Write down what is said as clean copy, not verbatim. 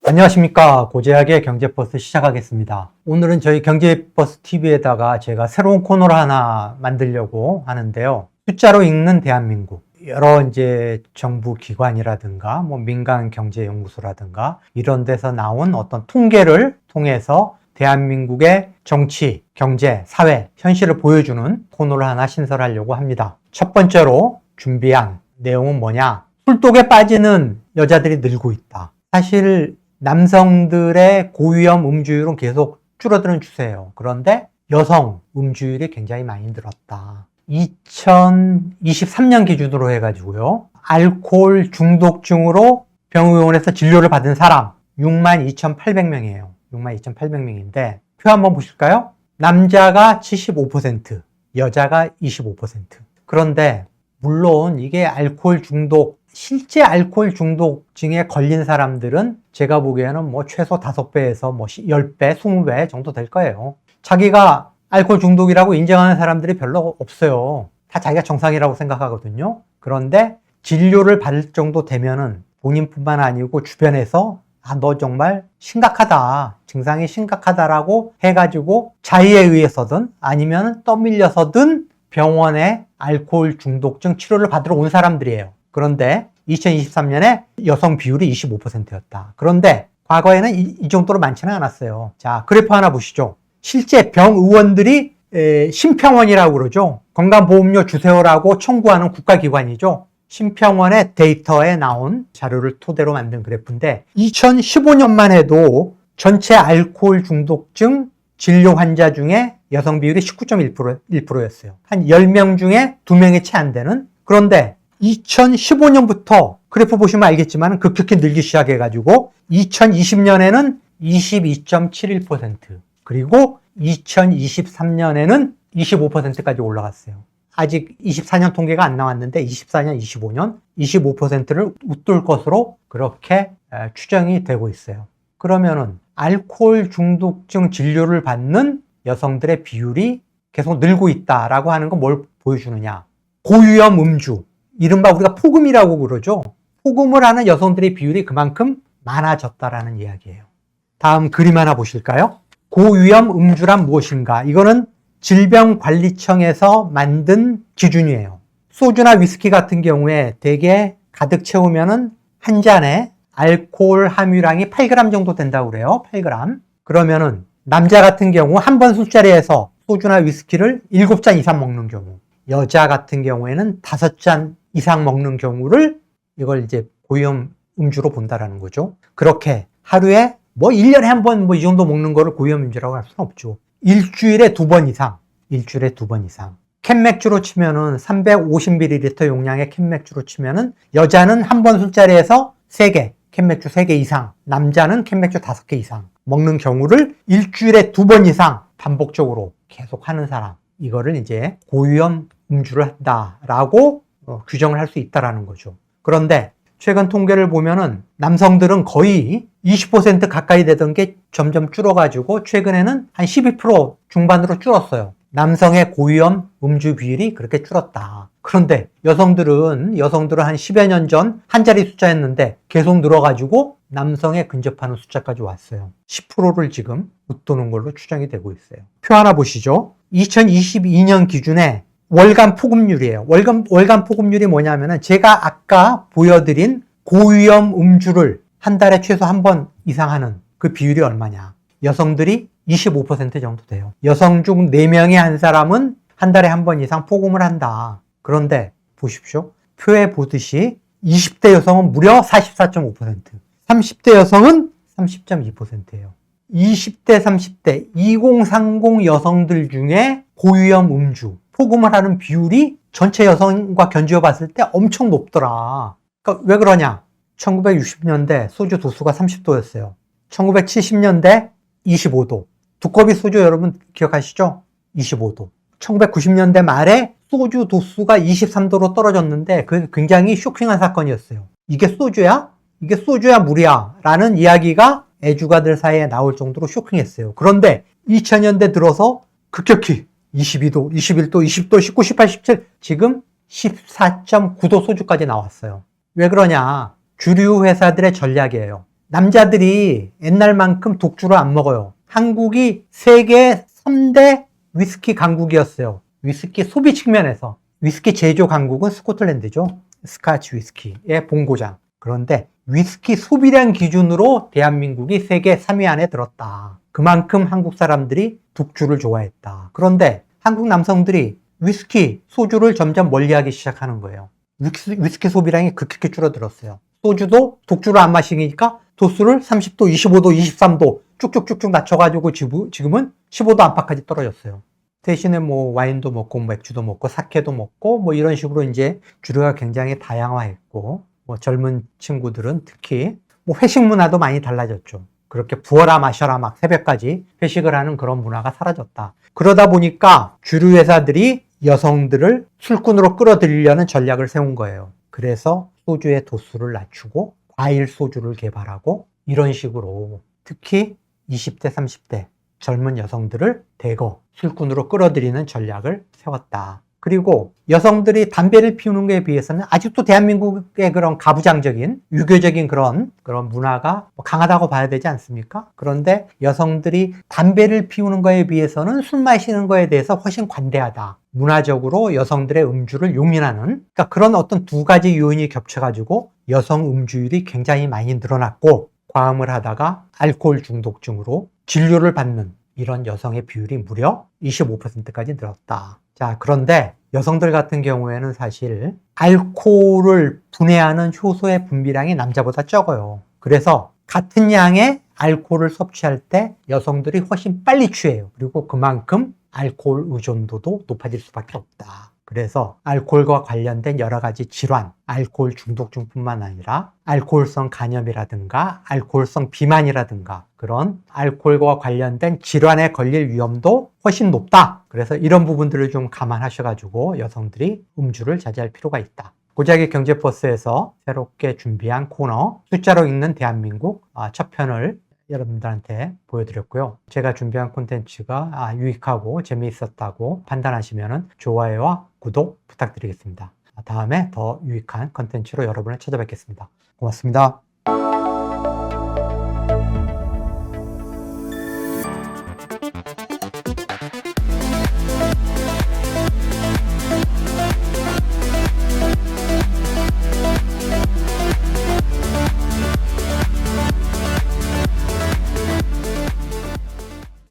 안녕하십니까. 고재학의 경제버스 시작하겠습니다. 오늘은 저희 경제버스 TV에다가 제가 새로운 코너를 하나 만들려고 하는데요. 숫자로 읽는 대한민국. 여러 정부 기관이라든가 민간 경제연구소라든가 이런 데서 나온 어떤 통계를 통해서 대한민국의 정치, 경제, 사회, 현실을 보여주는 코너를 하나 신설하려고 합니다. 첫 번째로 준비한 내용은 뭐냐? 술독에 빠지는 여자들이 늘고 있다. 사실 남성들의 고위험 음주율은 계속 줄어드는 추세예요. 그런데 여성 음주율이 굉장히 많이 늘었다. 2023년 기준으로 해가지고요. 알코올 중독증으로 병의원에서 진료를 받은 사람 62,800명이에요. 62,800명인데 표 한번 보실까요? 남자가 75%, 여자가 25%. 그런데 물론 이게 알코올 중독, 실제 알코올 중독증에 걸린 사람들은 제가 보기에는 최소 5배에서 10배, 20배 정도 될 거예요. 자기가 알코올 중독이라고 인정하는 사람들이 별로 없어요. 다 자기가 정상이라고 생각하거든요. 그런데 진료를 받을 정도 되면은 본인뿐만 아니고 주변에서 너 정말 심각하다, 증상이 심각하다라고 해가지고 자의에 의해서든 아니면 떠밀려서든 병원에 알코올 중독증 치료를 받으러 온 사람들이에요. 그런데 2023년에 여성 비율이 25%였다. 그런데 과거에는 이 정도로 많지는 않았어요. 자, 그래프 하나 보시죠. 실제 병의원들이 심평원이라고 그러죠. 건강보험료 주세요라고 청구하는 국가기관이죠. 심평원의 데이터에 나온 자료를 토대로 만든 그래프인데 2015년만 해도 전체 알코올 중독증 진료 환자 중에 여성 비율이 19.1%였어요. 한 10명 중에 2명이 채 안 되는. 그런데 2015년부터 그래프 보시면 알겠지만 급격히 늘기 시작해가지고 2020년에는 22.71%, 그리고 2023년에는 25%까지 올라갔어요. 아직 24년 통계가 안 나왔는데 24년, 25년 25%를 웃돌 것으로 그렇게 추정이 되고 있어요. 그러면은 알코올 중독증 진료를 받는 여성들의 비율이 계속 늘고 있다라고 하는 건 뭘 보여주느냐? 고위험 음주, 이른바 우리가 폭음이라고 그러죠. 폭음을 하는 여성들의 비율이 그만큼 많아졌다라는 이야기예요. 다음 그림 하나 보실까요? 고위험 음주란 무엇인가? 이거는 질병관리청에서 만든 기준이에요. 소주나 위스키 같은 경우에 대개 가득 채우면은 한 잔에 알코올 함유량이 8g 정도 된다고 그래요. 8g. 그러면은 남자 같은 경우 한 번 술자리에서 소주나 위스키를 7잔 이상 먹는 경우, 여자 같은 경우에는 5잔 이상 먹는 경우를 이걸 고위험 음주로 본다라는 거죠. 그렇게 하루에 1년에 한 번 이 정도 먹는 거를 고위험 음주라고 할 수는 없죠. 일주일에 2번 이상. 캔맥주로 치면은 350ml 용량의 캔맥주로 치면은 여자는 한 번 술자리에서 3개, 캔맥주 3개 이상, 남자는 캔맥주 5개 이상 먹는 경우를 일주일에 2번 이상 반복적으로 계속 하는 사람, 이거를 고위험 음주를 한다라고 규정을 할 수 있다라는 거죠. 그런데 최근 통계를 보면은 남성들은 거의 20% 가까이 되던 게 점점 줄어가지고 최근에는 한 12% 중반으로 줄었어요. 남성의 고위험 음주 비율이 그렇게 줄었다. 그런데 여성들은 한 10여 년 전 한 자리 숫자였는데 계속 늘어가지고 남성에 근접하는 숫자까지 왔어요. 10%를 지금 웃도는 걸로 추정이 되고 있어요. 표 하나 보시죠. 2022년 기준에 월간 폭음률이에요. 월간 폭음률이 뭐냐면은 제가 아까 보여드린 고위험 음주를 한 달에 최소 한 번 이상 하는 그 비율이 얼마냐. 여성들이 25% 정도 돼요. 여성 중 4명의 한 사람은 한 달에 한 번 이상 폭음을 한다. 그런데 보십시오. 표에 보듯이 20대 여성은 무려 44.5%, 30대 여성은 30.2%예요. 20대, 30대, 2030 여성들 중에 고위험 음주, 폭음을 하는 비율이 전체 여성과 견주어 봤을 때 엄청 높더라. 그러니까 왜 그러냐? 1960년대 소주 도수가 30도였어요. 1970년대 25도. 두꺼비 소주 여러분 기억하시죠? 25도. 1990년대 말에 소주 도수가 23도로 떨어졌는데 그게 굉장히 쇼킹한 사건이었어요. 이게 소주야? 이게 소주야 물이야? 라는 이야기가 애주가들 사이에 나올 정도로 쇼킹했어요. 그런데 2000년대 들어서 급격히 22도, 21도, 20도, 19, 18, 17 지금 14.9도 소주까지 나왔어요. 왜 그러냐? 주류 회사들의 전략이에요. 남자들이 옛날만큼 독주를 안 먹어요. 한국이 세계 3대 위스키 강국이었어요. 위스키 소비 측면에서. 위스키 제조 강국은 스코틀랜드죠. 스카치 위스키의 본고장. 그런데 위스키 소비량 기준으로 대한민국이 세계 3위 안에 들었다. 그만큼 한국 사람들이 독주를 좋아했다. 그런데 한국 남성들이 위스키, 소주를 점점 멀리하기 시작하는 거예요. 위스키 소비량이 급격히 줄어들었어요. 소주도 독주를 안 마시니까 도수를 30도, 25도, 23도 쭉쭉쭉쭉 낮춰가지고 지금은 15도 안팎까지 떨어졌어요. 대신에 뭐 와인도 먹고 맥주도 먹고 사케도 먹고 뭐 이런 식으로 이제 주류가 굉장히 다양화했고, 뭐 젊은 친구들은 특히 뭐 회식 문화도 많이 달라졌죠. 그렇게 부어라 마셔라 막 새벽까지 회식을 하는 그런 문화가 사라졌다. 그러다 보니까 주류 회사들이 여성들을 술꾼으로 끌어들이려는 전략을 세운 거예요. 그래서 소주의 도수를 낮추고 과일 소주를 개발하고 이런 식으로 특히 20대, 30대 젊은 여성들을 대거 술꾼으로 끌어들이는 전략을 세웠다. 그리고 여성들이 담배를 피우는 것에 비해서는 아직도 대한민국의 그런 가부장적인 유교적인 그런 문화가 강하다고 봐야 되지 않습니까? 그런데 여성들이 담배를 피우는 것에 비해서는 술 마시는 것에 대해서 훨씬 관대하다. 문화적으로 여성들의 음주를 용인하는, 그러니까 그런 어떤 두 가지 요인이 겹쳐가지고 여성 음주율이 굉장히 많이 늘어났고, 과음을 하다가 알코올 중독증으로 진료를 받는 이런 여성의 비율이 무려 25%까지 늘었다. 자, 그런데 여성들 같은 경우에는 사실 알코올을 분해하는 효소의 분비량이 남자보다 적어요. 그래서 같은 양의 알코올을 섭취할 때 여성들이 훨씬 빨리 취해요. 그리고 그만큼 알코올 의존도도 높아질 수밖에 없다. 그래서 알코올과 관련된 여러 가지 질환, 알코올 중독증뿐만 아니라 알코올성 간염이라든가 알코올성 비만이라든가 그런 알코올과 관련된 질환에 걸릴 위험도 훨씬 높다. 그래서 이런 부분들을 좀 감안하셔가지고 여성들이 음주를 자제할 필요가 있다. 고작의 경제버스에서 새롭게 준비한 코너 숫자로 읽는 대한민국 첫 편을 여러분들한테 보여드렸고요. 제가 준비한 콘텐츠가 유익하고 재미있었다고 판단하시면 좋아요와 구독 부탁드리겠습니다. 다음에 더 유익한 콘텐츠로 여러분을 찾아뵙겠습니다. 고맙습니다.